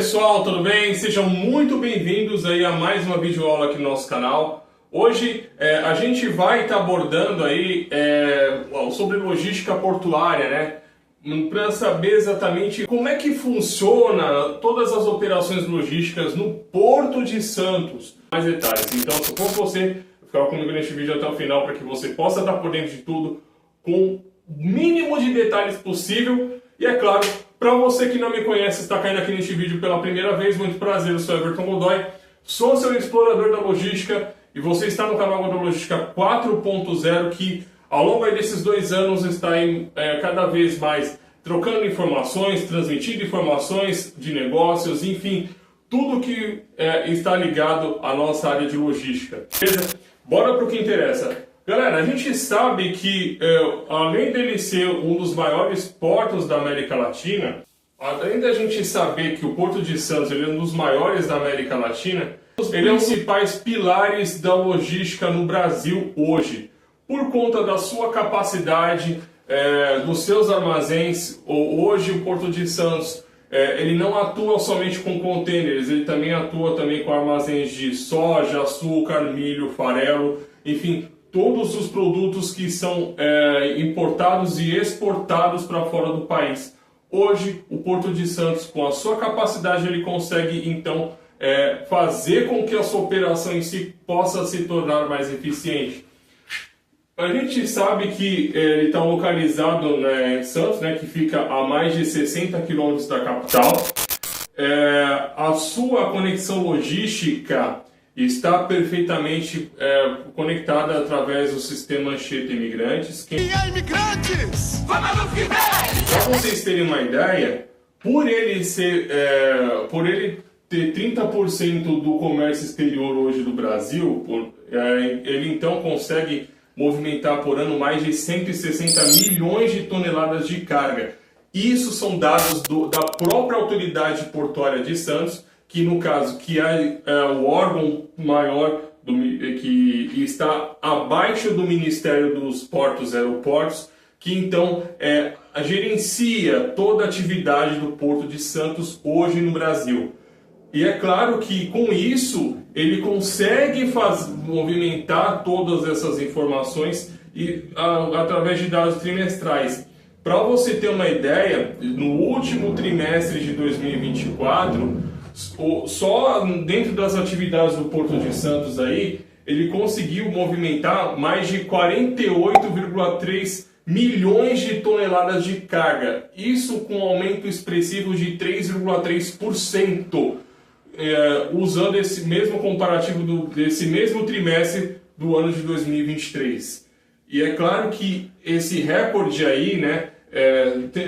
pessoal, tudo bem? Sejam muito bem-vindos aí a mais uma videoaula aqui no nosso canal. Hoje a gente vai estar abordando aí sobre logística portuária, né? Para saber exatamente como é que funciona todas as operações logísticas no Porto de Santos. Mais detalhes. Então, se for você, ficar comigo neste vídeo até o final para que você possa estar por dentro de tudo com o mínimo de detalhes possível. E é claro, para você que não me conhece, está caindo aqui neste vídeo pela primeira vez, muito prazer, eu sou Everton Godoy, sou seu explorador da logística e você está no canal Logística 4.0 que ao longo aí desses 2 anos está cada vez mais trocando informações, transmitindo informações de negócios, enfim, tudo que está ligado à nossa área de logística. Beleza? Bora para o que interessa. Galera, a gente sabe que, além dele ser um dos maiores portos da América Latina, além da gente saber que o Porto de Santos ele é um dos maiores da América Latina, ele é um dos principais pilares da logística no Brasil hoje, por conta da sua capacidade, dos seus armazéns. Hoje o Porto de Santos ele não atua somente com contêineres, ele também atua com armazéns de soja, açúcar, milho, farelo, enfim, todos os produtos que são importados e exportados para fora do país. Hoje, o Porto de Santos, com a sua capacidade, ele consegue, então, fazer com que a sua operação em si possa se tornar mais eficiente. A gente sabe que ele está localizado em Santos, né, que fica a mais de 60 quilômetros da capital. A sua conexão logística está perfeitamente conectada através do sistema Anchieta Imigrantes. Imigrantes! Para vocês terem uma ideia, por ele ter 30% do comércio exterior hoje do Brasil, ele então consegue movimentar por ano mais de 160 milhões de toneladas de carga. Isso são dados da própria autoridade portuária de Santos, que no caso que é o órgão maior que está abaixo do Ministério dos Portos e Aeroportos, que então gerencia toda a atividade do Porto de Santos hoje no Brasil. E é claro que com isso ele consegue movimentar todas essas informações através de dados trimestrais. Para você ter uma ideia, no último trimestre de 2024, só dentro das atividades do Porto de Santos aí, ele conseguiu movimentar mais de 48,3 milhões de toneladas de carga. Isso com um aumento expressivo de 3,3%, usando esse mesmo comparativo desse mesmo trimestre do ano de 2023. E é claro que esse recorde aí, né,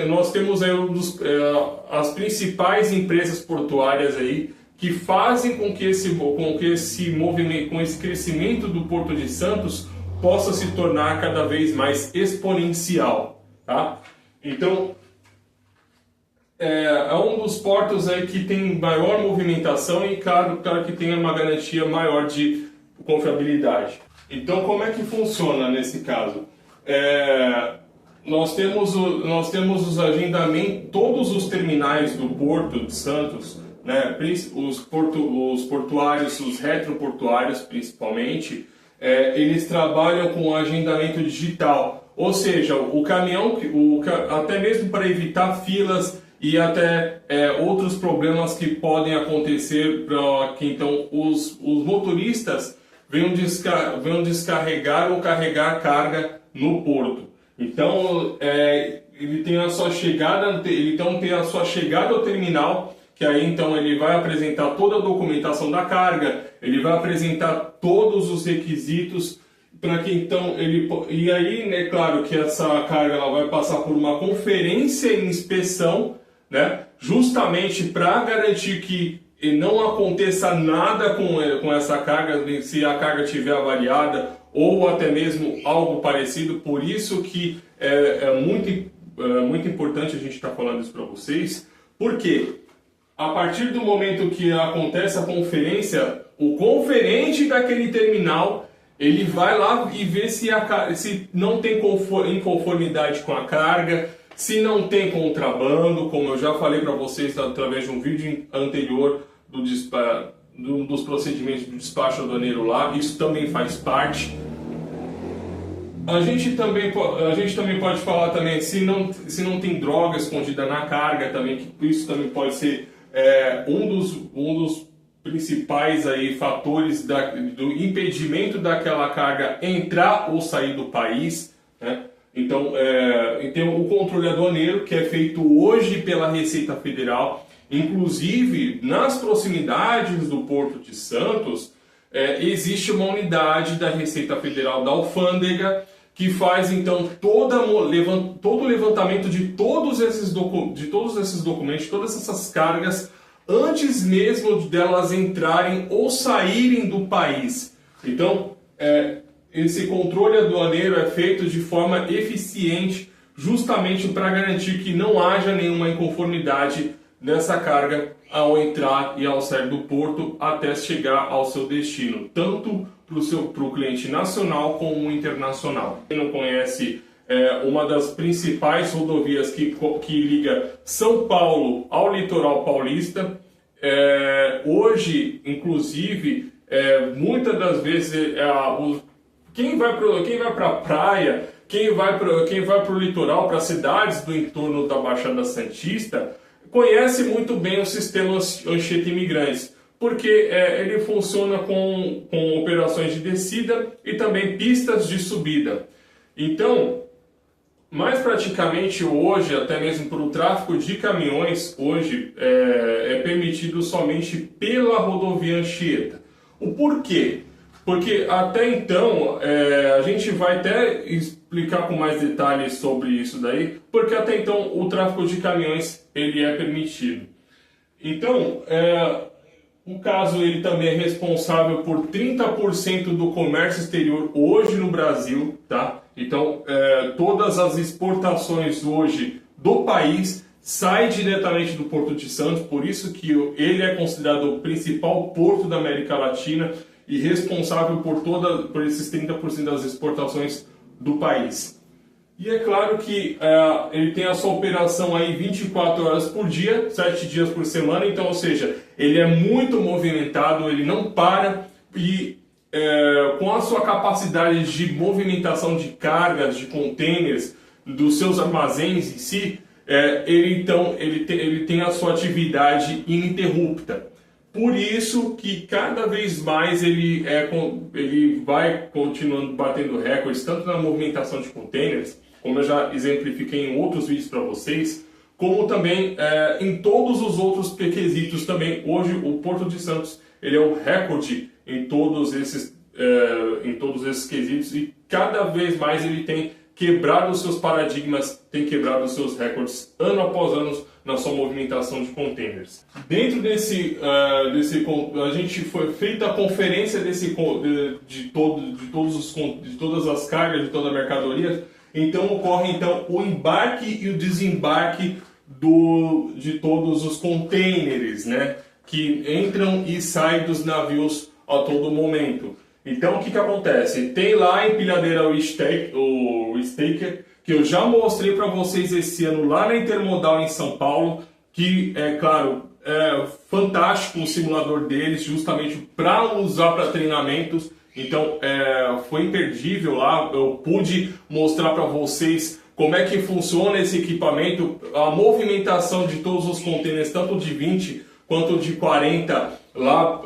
nós temos aí as principais empresas portuárias aí que fazem com que esse movimento, com esse crescimento do Porto de Santos possa se tornar cada vez mais exponencial, tá? Então é um dos portos aí que tem maior movimentação e claro que tem uma garantia maior de confiabilidade. Então como é que funciona nesse caso? Nós temos os agendamentos, todos os terminais do Porto de Santos, né, os portuários, os retroportuários principalmente, eles trabalham com agendamento digital, ou seja, o caminhão, até mesmo para evitar filas e até outros problemas que podem acontecer para que então os motoristas venham descarregar ou carregar carga no porto. Então, ele tem a sua chegada, ao terminal, que aí então ele vai apresentar toda a documentação da carga, ele vai apresentar todos os requisitos para que então e aí, né, claro que essa carga ela vai passar por uma conferência e inspeção, né, justamente para garantir que não aconteça nada com essa carga, se a carga estiver avariada ou até mesmo algo parecido. Por isso que é muito importante a gente estar falando isso para vocês, porque a partir do momento que acontece a conferência, o conferente daquele terminal, ele vai lá e vê se não tem inconformidade com a carga, se não tem contrabando, como eu já falei para vocês através de um vídeo anterior dos procedimentos do despacho aduaneiro lá, isso também faz parte. A gente também pode falar também se não tem droga escondida na carga também, que isso também pode ser um dos principais aí fatores do impedimento daquela carga entrar ou sair do país, né? Então, tem o controle aduaneiro, que é feito hoje pela Receita Federal, inclusive nas proximidades do Porto de Santos, existe uma unidade da Receita Federal da Alfândega que faz então todo o levantamento de todos esses documentos, todas essas cargas, antes mesmo delas entrarem ou saírem do país. Então, esse controle aduaneiro é feito de forma eficiente, justamente para garantir que não haja nenhuma inconformidade nessa carga ao entrar e ao sair do porto até chegar ao seu destino, tanto para o cliente nacional como internacional. Quem não conhece, uma das principais rodovias que liga São Paulo ao litoral paulista, hoje, inclusive, muitas das vezes quem vai para a praia, quem vai para o litoral, para as cidades do entorno da Baixada Santista, conhece muito bem o sistema Anchieta Imigrantes, porque ele funciona com operações de descida e também pistas de subida. Então, mais praticamente hoje, até mesmo para o tráfego de caminhões, hoje é permitido somente pela rodovia Anchieta. O porquê? Porque até então, a gente vai até explicar com mais detalhes sobre isso daí, porque até então o tráfego de caminhões ele é permitido. Então, o caso ele também é responsável por 30% do comércio exterior hoje no Brasil, tá? Então, todas as exportações hoje do país saem diretamente do Porto de Santos, por isso que ele é considerado o principal porto da América Latina e responsável por esses 30% das exportações do país. E é claro que ele tem a sua operação aí 24 horas por dia, 7 dias por semana, então, ou seja, ele é muito movimentado, ele não para e com a sua capacidade de movimentação de cargas, de containers, dos seus armazéns em si, ele tem a sua atividade ininterrupta. Por isso que cada vez mais ele vai continuando batendo recordes, tanto na movimentação de containers, como eu já exemplifiquei em outros vídeos para vocês, como também em todos os outros requisitos também. Hoje o Porto de Santos ele é o recorde em todos esses quesitos e cada vez mais ele tem quebrado os seus paradigmas, tem quebrado os seus recordes ano após ano na sua movimentação de containers. Dentro a gente foi feita a conferência de todas as cargas, de toda a mercadoria. Então ocorre o embarque e o desembarque de todos os containers, né, que entram e saem dos navios a todo momento. Então o que acontece? Tem lá a empilhadeira o Staker, que eu já mostrei para vocês esse ano lá na Intermodal em São Paulo, que é claro, fantástico o simulador deles, justamente para usar para treinamentos. Então foi imperdível lá, eu pude mostrar para vocês como é que funciona esse equipamento, a movimentação de todos os containers, tanto de 20 quanto de 40 lá,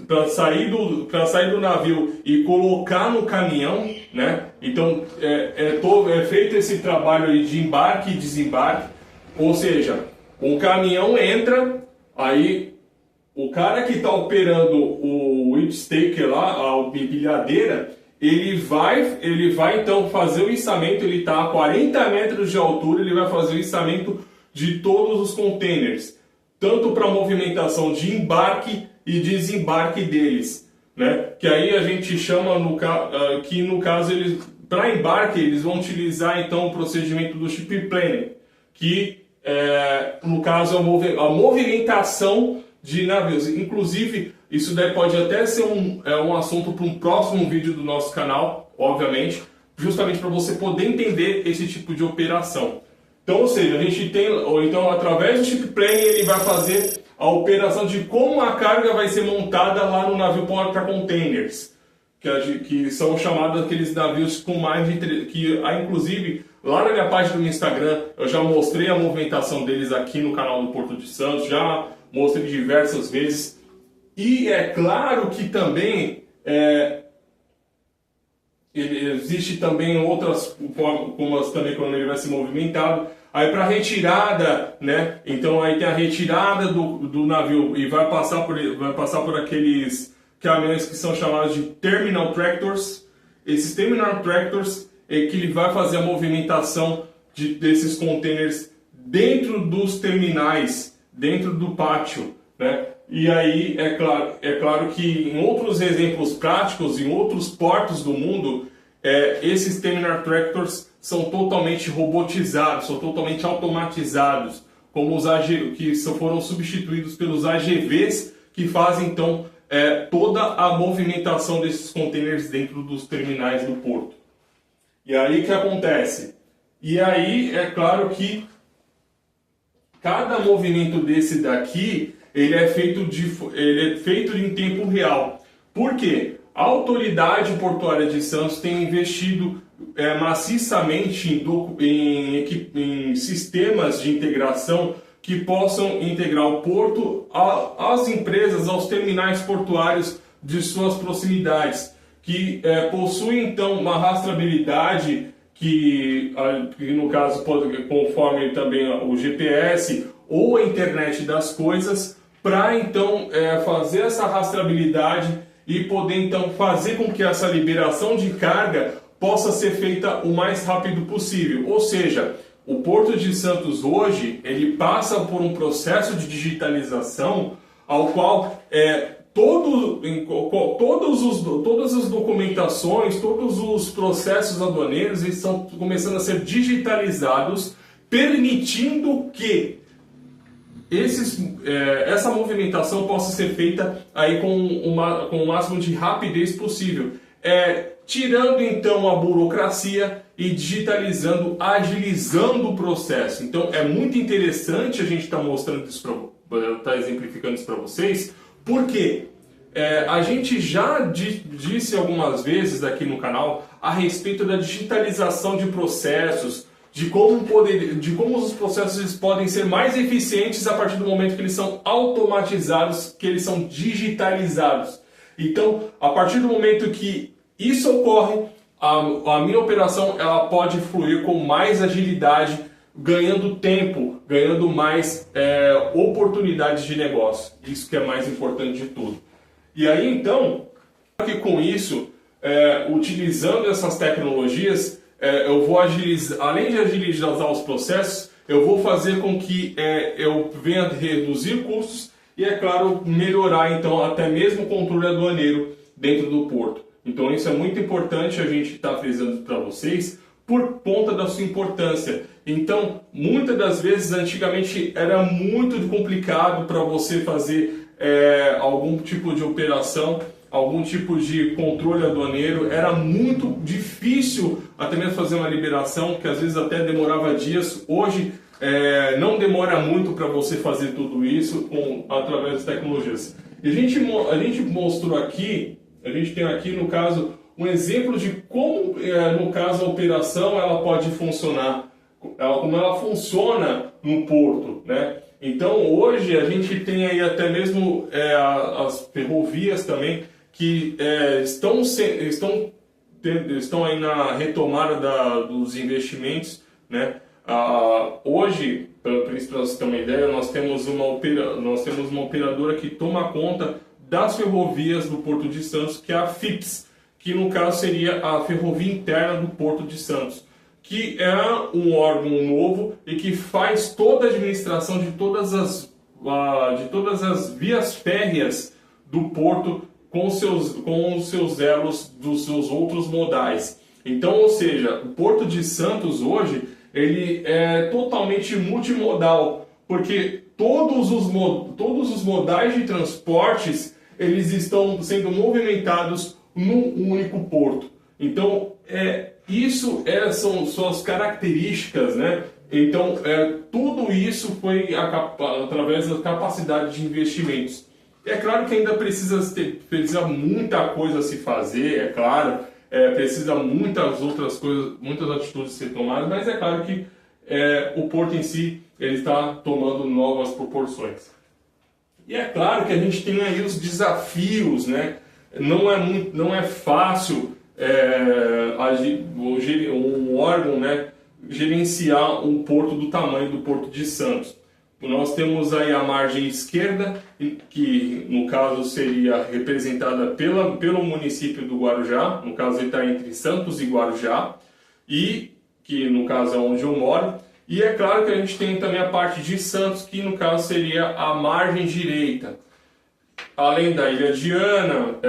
para sair do navio e colocar no caminhão, né? Então é feito esse trabalho aí de embarque e desembarque, ou seja, o caminhão entra, aí o cara que está operando o whipstaker lá, a empilhadeira, ele vai então fazer o içamento, ele está a 40 metros de altura, ele vai fazer o içamento de todos os containers, tanto para movimentação de embarque e desembarque deles, né? Que aí a gente chama, que no caso, para embarque, eles vão utilizar então o procedimento do ship planning, que no caso é a movimentação de navios. Inclusive, isso daí pode até ser um assunto para um próximo vídeo do nosso canal, obviamente, justamente para você poder entender esse tipo de operação. Então, ou seja, a gente tem, ou então através do ship planning ele vai fazer a operação de como a carga vai ser montada lá no navio porta-containers, que são chamados aqueles navios com mais de... que inclusive lá na minha página do Instagram eu já mostrei a movimentação deles aqui no canal do Porto de Santos, já mostrei diversas vezes. E é claro que também existe também outras formas também quando ele vai ser movimentado. Aí para retirada, né? Então aí tem a retirada do navio e vai passar por aqueles caminhões que são chamados de terminal tractors. Esses terminal tractors é que ele vai fazer a movimentação desses containers dentro dos terminais, dentro do pátio, né? E aí é claro que em outros exemplos práticos, em outros portos do mundo, esses terminal tractors são totalmente robotizados, são totalmente automatizados, como os que foram substituídos pelos AGVs, que fazem então toda a movimentação desses containers dentro dos terminais do porto. E aí o que acontece? E aí é claro que cada movimento desse daqui ele é feito em tempo real. Por quê? A autoridade portuária de Santos tem investido maciçamente em sistemas de integração que possam integrar o porto às empresas, aos terminais portuários de suas proximidades, que possuem então uma rastreabilidade que no caso conforme também o GPS ou a internet das coisas, para então fazer essa rastreabilidade e poder então fazer com que essa liberação de carga possa ser feita o mais rápido possível. Ou seja, o Porto de Santos hoje ele passa por um processo de digitalização ao qual todas as documentações, todos os processos aduaneiros estão começando a ser digitalizados, permitindo que essa movimentação possa ser feita aí com o máximo de rapidez possível, tirando então a burocracia e digitalizando, agilizando o processo. Então é muito interessante a gente estar mostrando isso, estar exemplificando isso para vocês, porque a gente já disse algumas vezes aqui no canal a respeito da digitalização de processos, de como os processos podem ser mais eficientes a partir do momento que eles são automatizados, que eles são digitalizados. Então, a partir do momento que isso ocorre, a minha operação ela pode fluir com mais agilidade, ganhando tempo, ganhando mais oportunidades de negócio. Isso que é mais importante de tudo. E aí, então, que com isso, utilizando essas tecnologias, eu vou agilizar, além de agilizar os processos, eu vou fazer com que eu venha reduzir custos e, é claro, melhorar então até mesmo o controle aduaneiro dentro do porto. Então isso é muito importante a gente estar frisando para vocês por conta da sua importância. Então, muitas das vezes, antigamente era muito complicado para você fazer algum tipo de operação, algum tipo de controle aduaneiro, era muito difícil até mesmo fazer uma liberação, que às vezes até demorava dias. Hoje não demora muito para você fazer tudo isso através das tecnologias. E a gente mostrou aqui, a gente tem aqui no caso um exemplo de como no caso a operação ela pode funcionar, como ela funciona no porto, né? Então hoje a gente tem aí até mesmo as ferrovias também que estão aí na retomada dos investimentos, né? Hoje, para você ter uma ideia, nós temos uma operadora que toma conta das ferrovias do Porto de Santos, que é a FIPS, que no caso seria a Ferrovia Interna do Porto de Santos, que é um órgão novo e que faz toda a administração de todas as vias férreas do porto com os seus elos dos seus outros modais. Então, ou seja, o Porto de Santos hoje ele é totalmente multimodal, porque todos os modais de transportes eles estão sendo movimentados num único porto. Então, isso são suas características, né? Então, tudo isso foi através da capacidade de investimentos. É claro que ainda precisa muita coisa a se fazer, é claro, precisa muitas outras coisas, muitas atitudes ser tomadas, mas é claro que o porto em si ele está tomando novas proporções. E é claro que a gente tem aí os desafios, né? Não é fácil um órgão, né, gerenciar um porto do tamanho do Porto de Santos. Nós temos aí a margem esquerda, que no caso seria representada pelo município do Guarujá, no caso ele está entre Santos e Guarujá, e que no caso é onde eu moro. E é claro que a gente tem também a parte de Santos, que no caso seria a margem direita. Além da Ilha de Ana,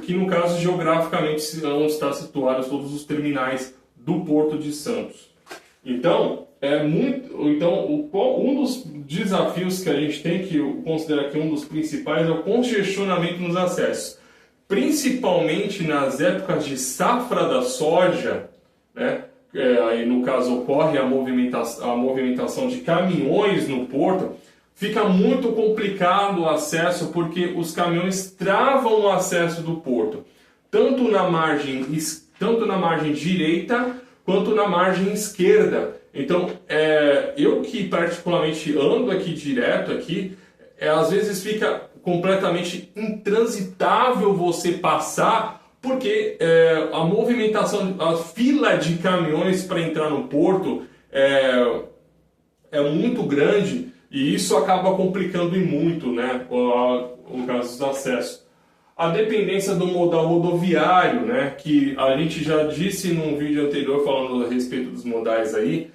que no caso geograficamente onde está situados todos os terminais do Porto de Santos. Então, um dos desafios que a gente tem que considerar que um dos principais é o congestionamento nos acessos, principalmente nas épocas de safra da soja, né? Aí no caso ocorre a movimentação de caminhões no porto. Fica muito complicado o acesso porque os caminhões travam o acesso do porto, tanto na margem direita quanto na margem esquerda. Então, eu que particularmente ando aqui direto aqui, às vezes fica completamente intransitável você passar, porque a movimentação, a fila de caminhões para entrar no porto é muito grande e isso acaba complicando e muito, né, o caso dos acessos. A dependência do modal rodoviário, né, que a gente já disse num vídeo anterior falando a respeito dos modais aí,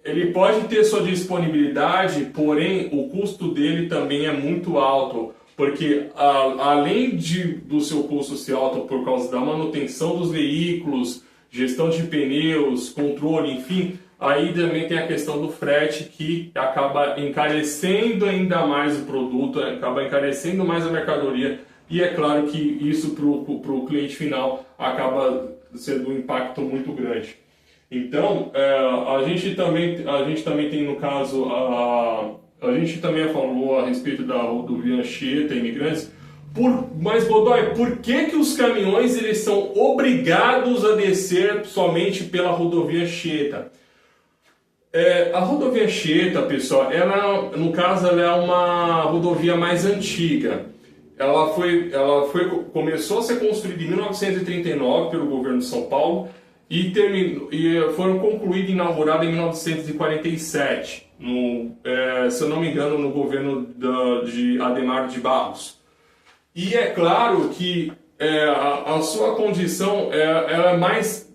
ele pode ter sua disponibilidade, porém o custo dele também é muito alto, porque além do seu custo ser alto por causa da manutenção dos veículos, gestão de pneus, controle, enfim, aí também tem a questão do frete que acaba encarecendo ainda mais o produto, acaba encarecendo mais a mercadoria e é claro que isso para o cliente final acaba sendo um impacto muito grande. Então, a gente também tem no caso, a gente também falou a respeito da rodovia Anchieta, Imigrantes, mas Godoy, por que os caminhões eles são obrigados a descer somente pela rodovia Anchieta? A rodovia Anchieta, pessoal, no caso ela é uma rodovia mais antiga. Ela começou a ser construída em 1939 pelo governo de São Paulo e foram concluída e inaugurada em 1947, se eu não me engano, no governo de Adhemar de Barros. E é claro que a sua condição ela é mais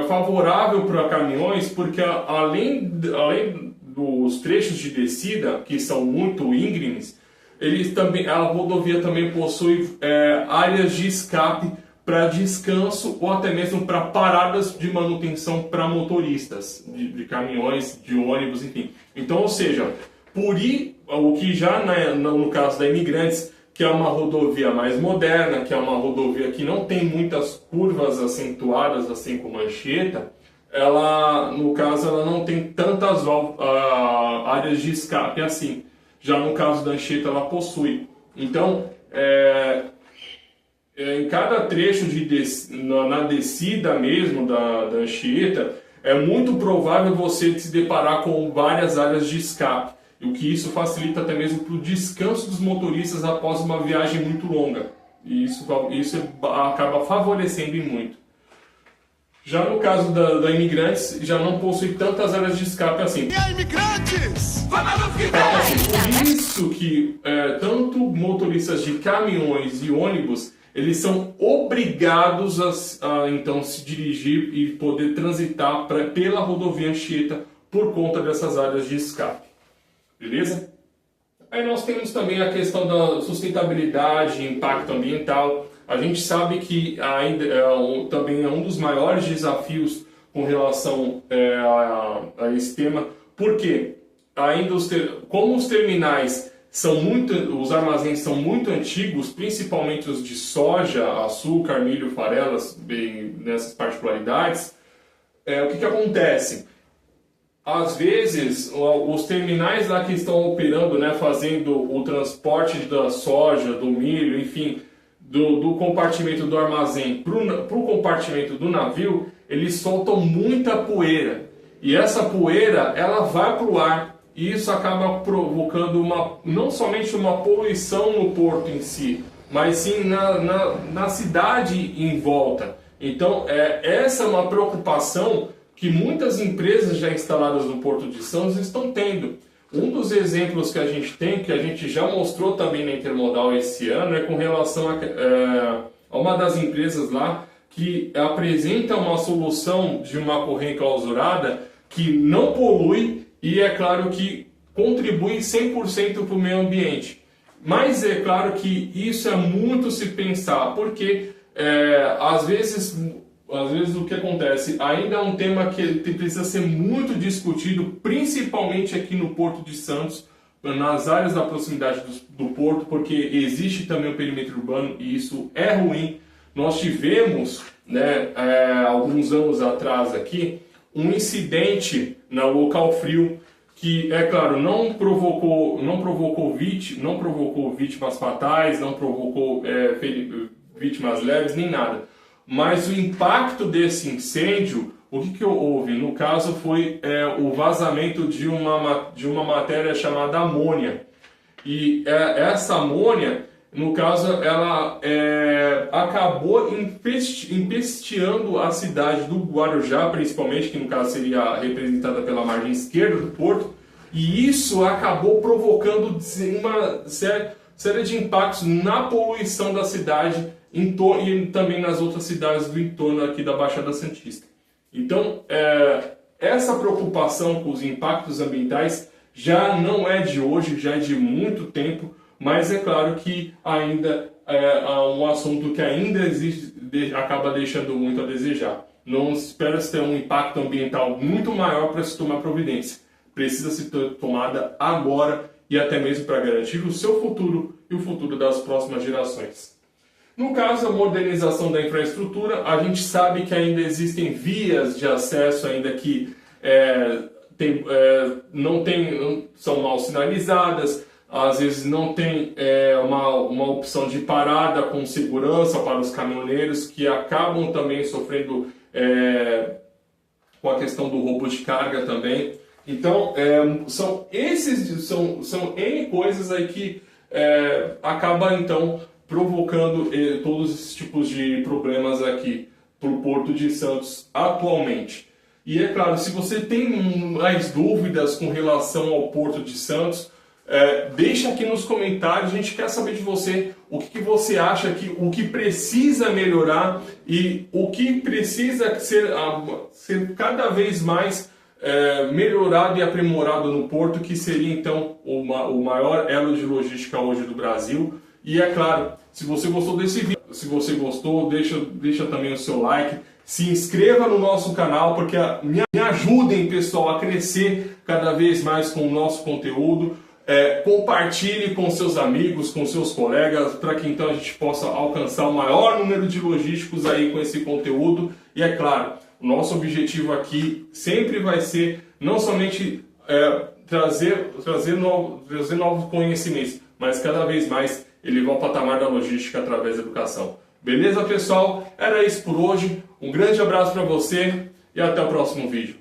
favorável para caminhões, porque além dos trechos de descida, que são muito íngremes, a rodovia também possui áreas de escape para descanso ou até mesmo para paradas de manutenção para motoristas de caminhões, de ônibus, enfim. Então, ou seja, o que já no caso da Imigrantes, que é uma rodovia mais moderna, que é uma rodovia que não tem muitas curvas acentuadas, assim como a Anchieta, no caso, ela não tem tantas áreas de escape assim. Já no caso da Anchieta, ela possui. Então, em cada trecho na descida mesmo da Anchieta, é muito provável você se deparar com várias áreas de escape. O que isso facilita até mesmo para o descanso dos motoristas após uma viagem muito longa. E isso acaba favorecendo e muito. Já no caso da Imigrantes, já não possui tantas áreas de escape assim. E aí, imigrantes? Por isso que tanto motoristas de caminhões e ônibus, eles são obrigados a então se dirigir e poder transitar pela rodovia Anchieta por conta dessas áreas de escape. Beleza? Aí nós temos também a questão da sustentabilidade e impacto ambiental. A gente sabe que ainda também é um dos maiores desafios com relação a esse tema, porque ainda como os terminais os armazéns são muito antigos, principalmente os de soja, açúcar, milho, farelas, bem, nessas particularidades. O que acontece? Às vezes, os terminais lá que estão operando, né, fazendo o transporte da soja, do milho, enfim, do compartimento do armazém para o compartimento do navio, eles soltam muita poeira. E essa poeira, ela vai para o ar. E isso acaba provocando não somente uma poluição no porto em si, mas sim na cidade em volta. Então, essa é uma preocupação que muitas empresas já instaladas no Porto de Santos estão tendo. Um dos exemplos que a gente tem, que a gente já mostrou também na Intermodal esse ano, é com relação a uma das empresas lá que apresenta uma solução de uma corrente clausurada que não polui e é claro que contribui 100% para o meio ambiente. Mas é claro que isso é muito se pensar, porque às vezes o que acontece ainda é um tema que precisa ser muito discutido, principalmente aqui no Porto de Santos, nas áreas da proximidade do porto, porque existe também o perímetro urbano e isso é ruim. Nós tivemos, né, alguns anos atrás aqui, um incidente na Local Frio que, é claro, não provocou vítimas fatais, não provocou vítimas leves, nem nada. Mas o impacto desse incêndio, o que houve? No caso foi o vazamento de uma matéria chamada amônia. E essa amônia, no caso, ela acabou empesteando a cidade do Guarujá, principalmente, que no caso seria representada pela margem esquerda do porto, e isso acabou provocando uma série de impactos na poluição da cidade e também nas outras cidades do entorno aqui da Baixada Santista. Então, essa preocupação com os impactos ambientais já não é de hoje, já é de muito tempo, mas é claro que ainda é um assunto que ainda existe, acaba deixando muito a desejar. Não espera-se ter um impacto ambiental muito maior para se tomar providência. Precisa ser tomada agora e até mesmo para garantir o seu futuro e o futuro das próximas gerações. No caso da modernização da infraestrutura, a gente sabe que ainda existem vias de acesso ainda que não são mal sinalizadas, às vezes não tem uma opção de parada com segurança para os caminhoneiros, que acabam também sofrendo com a questão do roubo de carga também. Então, são N coisas aí que acaba então provocando todos esses tipos de problemas aqui para o Porto de Santos atualmente. E é claro, se você tem mais dúvidas com relação ao Porto de Santos, deixa aqui nos comentários, a gente quer saber de você o que você acha, o que precisa melhorar e o que precisa ser cada vez mais melhorado e aprimorado no Porto, que seria então o maior elo de logística hoje do Brasil. E é claro, se você gostou desse vídeo, se você gostou, deixa também o seu like, se inscreva no nosso canal, porque me ajudem, pessoal, a crescer cada vez mais com o nosso conteúdo. Compartilhe com seus amigos, com seus colegas, para que então a gente possa alcançar o maior número de logísticos aí com esse conteúdo. E é claro, o nosso objetivo aqui sempre vai ser não somente trazer novos conhecimentos, mas cada vez mais elevar o patamar da logística através da educação. Beleza, pessoal? Era isso por hoje. Um grande abraço para você e até o próximo vídeo.